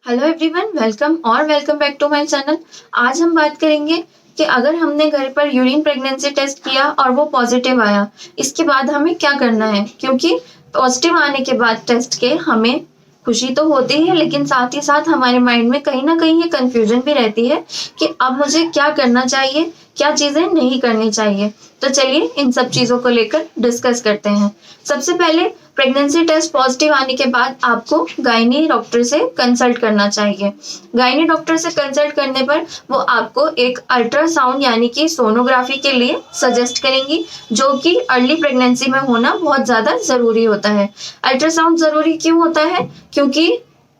Hello everyone, welcome back to my channel. आज हम बात करेंगे कि अगर हमने घर पर यूरिन प्रेगनेंसी टेस्ट किया और वो पॉजिटिव आया, इसके बाद हमें क्या करना है। क्योंकि पॉजिटिव आने के बाद टेस्ट के हमें खुशी तो होती है, लेकिन साथ ही साथ हमारे माइंड में कहीं ना कहीं ये कंफ्यूजन भी रहती है कि अब मुझे क्या करना चाहिए, क्या चीजें नहीं करनी चाहिए। तो चलिए इन सब चीजों को लेकर डिस्कस करते हैं। सबसे पहले, प्रेगनेंसी टेस्ट पॉजिटिव आने के बाद आपको गायनी डॉक्टर से कंसल्ट करना चाहिए। गायनी डॉक्टर से कंसल्ट करने पर वो आपको एक अल्ट्रासाउंड यानी कि सोनोग्राफी के लिए सजेस्ट करेंगी, जो कि अर्ली प्रेगनेंसी में होना बहुत ज्यादा जरूरी होता है। अल्ट्रासाउंड जरूरी क्यों होता है? क्योंकि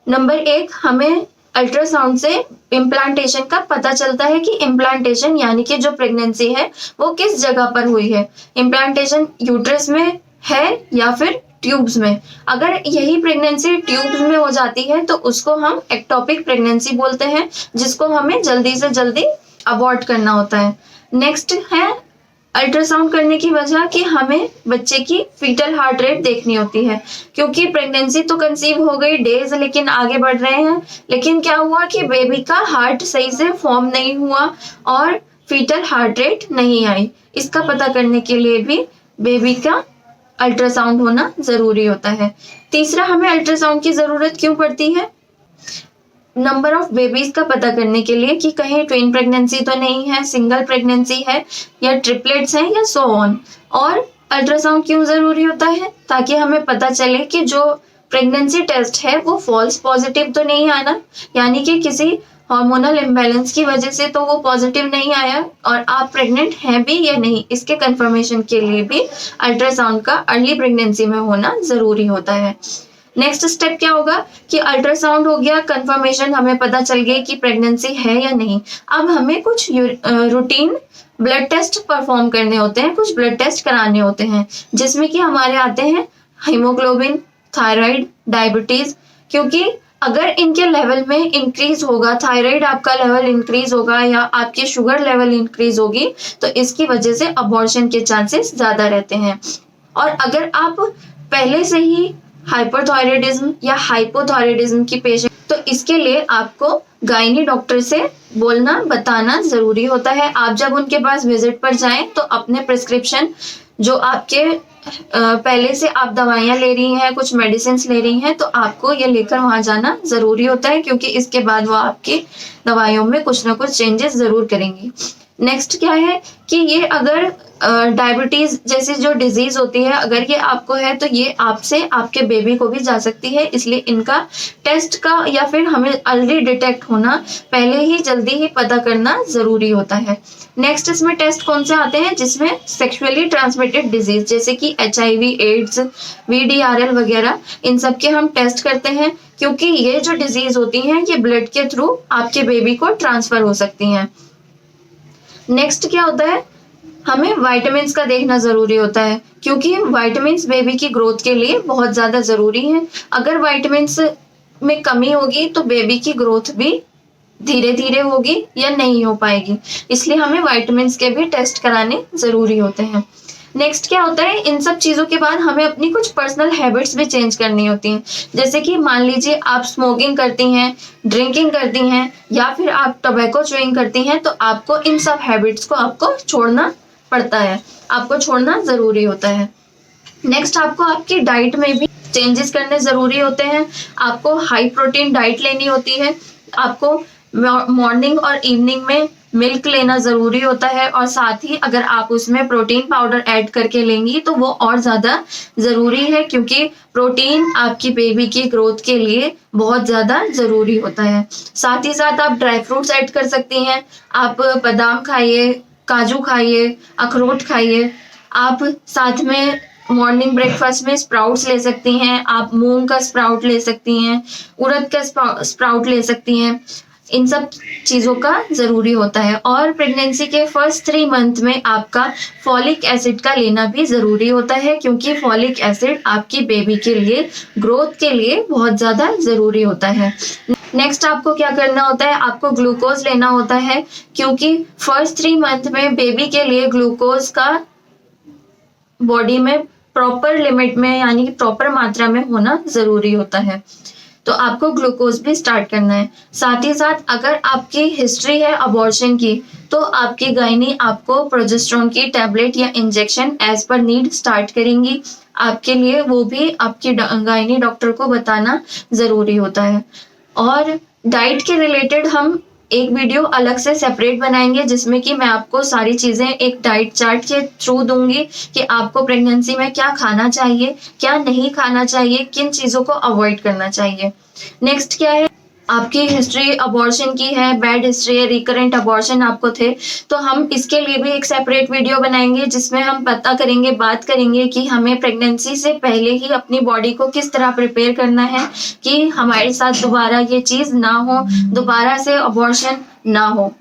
नंबर एक, हमें अल्ट्रासाउंड से इम्प्लांटेशन का पता चलता है कि इम्प्लांटेशन यानी कि जो प्रेगनेंसी है वो किस जगह पर हुई है। इम्प्लांटेशन यूट्रस में है या फिर ट्यूब्स में। अगर यही प्रेगनेंसी ट्यूब्स में हो जाती है तो उसको हम एक्टोपिक प्रेगनेंसी बोलते हैं, जिसको हमें जल्दी से जल्दी अबॉर्ट करना होता है। नेक्स्ट है अल्ट्रासाउंड करने की वजह कि हमें बच्चे की फीटल हार्ट रेट देखनी होती है। क्योंकि प्रेगनेंसी तो कंसीव हो गई, डेज लेकिन आगे बढ़ रहे हैं, लेकिन क्या हुआ कि बेबी का हार्ट सही से फॉर्म नहीं हुआ और फीटल हार्ट रेट नहीं आई। इसका पता करने के लिए भी बेबी का अल्ट्रासाउंड होना जरूरी होता है। तीसरा, हमें अल्ट्रासाउंड की जरूरत क्यों पड़ती है? नंबर ऑफ बेबीज का पता करने के लिए कि कहीं ट्विन प्रेगनेंसी तो नहीं है, सिंगल प्रेगनेंसी है या ट्रिपलेट्स हैं या सो ऑन। और अल्ट्रासाउंड क्यों जरूरी होता है? ताकि हमें पता चले कि जो प्रेगनेंसी टेस्ट है वो फॉल्स पॉजिटिव तो नहीं आना, यानी कि किसी हार्मोनल इम्बैलेंस की वजह से तो वो पॉजिटिव नहीं आया और आप प्रेग्नेंट हैं भी या नहीं, इसके कंफर्मेशन के लिए भी अल्ट्रासाउंड का अर्ली प्रेगनेंसी में होना जरूरी होता है। नेक्स्ट स्टेप क्या होगा कि अल्ट्रासाउंड हो गया, कंफर्मेशन हमें पता चल गई कि प्रेगनेंसी है या नहीं। अब हमें कुछ रूटीन ब्लड टेस्ट परफॉर्म करने होते हैं, कुछ ब्लड टेस्ट कराने होते हैं, जिसमें कि हमारे आते हैं हीमोग्लोबिन, थायराइड, डायबिटीज। क्योंकि अगर इनके लेवल में इंक्रीज होगा, थायराइड आपका लेवल इंक्रीज होगा या आपकी शुगर लेवल इंक्रीज होगी, तो इसकी वजह से अबॉर्शन के चांसेस ज्यादा रहते हैं। और अगर आप पहले से ही हाइपरथायराइडिज्म या हाइपोथायराइडिज्म की पेशेंट, तो इसके लिए आपको गायनी डॉक्टर से बोलना बताना जरूरी होता है। आप जब उनके पास विजिट पर जाएं तो अपने प्रिस्क्रिप्शन, जो आपके पहले से आप दवाइयां ले रही हैं, कुछ मेडिसिन ले रही हैं, तो आपको ये लेकर वहां जाना जरूरी होता है, क्योंकि इसके बाद वो आपकी दवाइयों में कुछ ना कुछ चेंजेस जरूर करेंगी। नेक्स्ट क्या है कि ये अगर डायबिटीज जैसी जो डिजीज होती है, अगर ये आपको है तो ये आपसे आपके बेबी को भी जा सकती है। इसलिए इनका टेस्ट का या फिर हमें अर्ली डिटेक्ट होना, पहले ही जल्दी ही पता करना जरूरी होता है। नेक्स्ट इसमें टेस्ट कौन से आते हैं? जिसमें सेक्सुअली ट्रांसमिटेड डिजीज जैसे कि HIV, एड्स, VDRL वगैरह, इन सब के हम टेस्ट करते हैं, क्योंकि ये जो डिजीज होती हैं ये ब्लड के थ्रू आपके बेबी को ट्रांसफर हो सकती हैं। नेक्स्ट क्या होता है? हमें वाइटामिन का देखना जरूरी होता है, क्योंकि वाइटामिन बेबी की ग्रोथ के लिए बहुत ज्यादा जरूरी है। अगर वाइटामिन में कमी होगी तो बेबी की ग्रोथ भी धीरे धीरे होगी या नहीं हो पाएगी। इसलिए हमें वाइटामिन के भी टेस्ट कराने जरूरी होते हैं। नेक्स्ट क्या होता है? इन सब चीजों के बाद हमें अपनी कुछ पर्सनल हैबिट्स भी चेंज करनी होती हैं। जैसे कि मान लीजिए आप स्मोकिंग करती हैं, ड्रिंकिंग करती हैं या फिर आप टोबैको च्यूइंग करती हैं, तो आपको इन सब हैबिट्स को आपको छोड़ना पड़ता है, आपको छोड़ना जरूरी होता है। नेक्स्ट, आपको आपकी डाइट में भी चेंजेस करने जरूरी होते हैं। आपको हाई प्रोटीन डाइट लेनी होती है, आपको मॉर्निंग और इवनिंग में मिल्क लेना जरूरी होता है, और साथ ही अगर आप उसमें प्रोटीन पाउडर ऐड करके लेंगी तो वो और ज्यादा जरूरी है, क्योंकि प्रोटीन आपकी बेबी की ग्रोथ के लिए बहुत ज्यादा जरूरी होता है। साथ ही साथ आप ड्राई फ्रूट्स ऐड कर सकती हैं। आप बादाम खाइए, काजू खाइए, अखरोट खाइए। आप साथ में मॉर्निंग ब्रेकफास्ट में स्प्राउट्स ले सकती हैं, आप मूंग का स्प्राउट ले सकती हैं, उड़द का स्प्राउट ले सकती हैं। इन सब चीजों का जरूरी होता है। और प्रेगनेंसी के फर्स्ट 3 मंथ में आपका फॉलिक एसिड का लेना भी जरूरी होता है, क्योंकि फॉलिक एसिड आपकी बेबी के लिए ग्रोथ के लिए बहुत ज्यादा जरूरी होता है। नेक्स्ट आपको क्या करना होता है? आपको ग्लूकोज लेना होता है, क्योंकि फर्स्ट 3 मंथ में बेबी के लिए ग्लूकोज का बॉडी में प्रॉपर लिमिट में यानी कि प्रॉपर मात्रा में होना जरूरी होता है। तो आपको ग्लूकोज भी स्टार्ट करना है। साथ ही साथ अगर आपकी हिस्ट्री है अबॉर्शन की, तो आपकी गायनी आपको प्रोजेस्टेरोन की टैबलेट या injection as per need start करेंगी। आपके लिए वो भी आपकी गायनी डॉक्टर को बताना ज़रूरी होता है। और डाइट के रिलेटेड हम एक वीडियो अलग से सेपरेट बनाएंगे, जिसमें कि मैं आपको सारी चीज़ें एक डाइट चार्ट के थ्रू दूंगी कि आपको प्रेगनेंसी में क्या खाना चाहिए, क्या नहीं खाना चाहिए, किन चीज़ों को अवॉइड करना चाहिए। नेक्स्ट क्या है, आपकी हिस्ट्री अबॉर्शन की है, बैड हिस्ट्री है, रिकरेंट अबॉर्शन आपको थे, तो हम इसके लिए भी एक सेपरेट वीडियो बनाएंगे, जिसमें हम पता करेंगे, बात करेंगे कि हमें प्रेगनेंसी से पहले ही अपनी बॉडी को किस तरह प्रिपेयर करना है कि हमारे साथ दोबारा ये चीज़ ना हो, दोबारा से अबॉर्शन ना हो।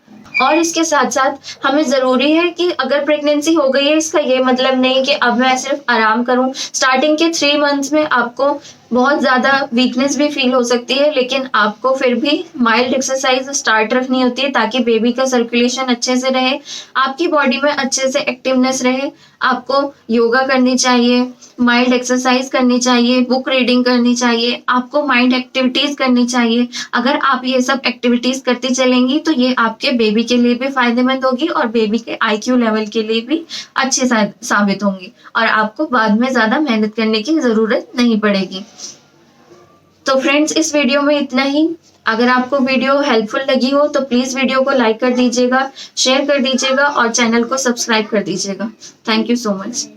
और इसके साथ साथ हमें ज़रूरी है कि अगर प्रेगनेंसी हो गई है, इसका ये मतलब नहीं कि अब मैं सिर्फ आराम करूं। स्टार्टिंग के 3 मंथ्स में आपको बहुत ज़्यादा वीकनेस भी फील हो सकती है, लेकिन आपको फिर भी माइल्ड एक्सरसाइज स्टार्ट रखनी होती है ताकि बेबी का सर्कुलेशन अच्छे से रहे, आपकी बॉडी में अच्छे से एक्टिवनेस रहे। आपको योगा करनी चाहिए, माइल्ड एक्सरसाइज करनी चाहिए, बुक रीडिंग करनी चाहिए, आपको माइंड एक्टिविटीज करनी चाहिए। अगर आप ये सब एक्टिविटीज करती चलेंगी तो ये आपके बेबी के लिए भी फायदेमंद होगी और बेबी के IQ लेवल के लिए भी अच्छी साबित होंगी, और आपको बाद में ज्यादा मेहनत करने की जरूरत नहीं पड़ेगी। तो फ्रेंड्स, इस वीडियो में इतना ही। अगर आपको वीडियो हेल्पफुल लगी हो तो प्लीज वीडियो को लाइक कर दीजिएगा, शेयर कर दीजिएगा और चैनल को सब्सक्राइब कर दीजिएगा। Thank you so much.